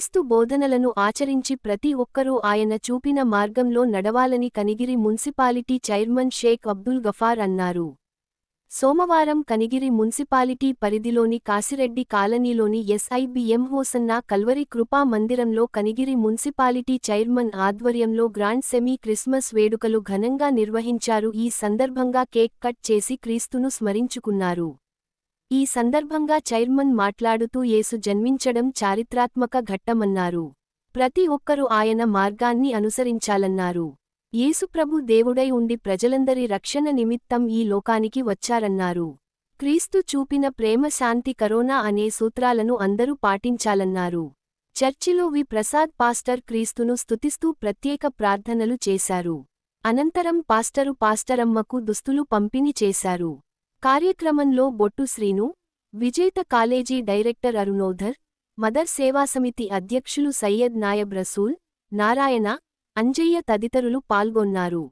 క్రీస్తు బోధనలను ఆచరించి ప్రతి ఒక్కరూ ఆయన చూపిన మార్గంలో నడవాలని కనిగిరి మున్సిపాలిటీ చైర్మన్ షేక్ అబ్దుల్ గఫార్ అన్నారు. సోమవారం కనిగిరి మున్సిపాలిటీ పరిధిలోని కాసిరెడ్డి కాలనీలోని ఎస్ఐబిఎం హోసన్నా కల్వరి కృపా మందిరంలో కనిగిరి మున్సిపాలిటీ చైర్మన్ ఆధ్వర్యంలో గ్రాండ్ సెమీ క్రిస్మస్ వేడుకలు ఘనంగా నిర్వహించారు. ఈ సందర్భంగా కేక్ కట్ చేసి క్రీస్తును స్మరించుకున్నారు. ఈ సందర్భంగా చైర్మన్ మాట్లాడుతూ యేసు జన్మించడం చారిత్రాత్మక ఘట్టమన్నారు. ప్రతి ఒక్కరూ ఆయన మార్గాన్ని అనుసరించాలన్నారు. యేసుప్రభు దేవుడై ఉండి ప్రజలందరి రక్షణ నిమిత్తం ఈ లోకానికి వచ్చారన్నారు. క్రీస్తు చూపిన ప్రేమ శాంతి కరోనా అనే సూత్రాలను అందరూ పాటించాలన్నారు. చర్చిలో వి ప్రసాద్ పాస్టర్ క్రీస్తును స్తుతిస్తూ ప్రత్యేక ప్రార్థనలు చేశారు. అనంతరం పాస్టరమ్మకు దుస్తులు పంపిణీ చేశారు. కార్యక్రమంలో బొట్టు శ్రీను, విజేత కాలేజీ డైరెక్టర్ అరుణోధర్, మదర్ సేవాసమితి అధ్యక్షులు సయ్యద్ నాయబ్ రసూల్, నారాయణ, అంజయ్య తదితరులు పాల్గొన్నారు.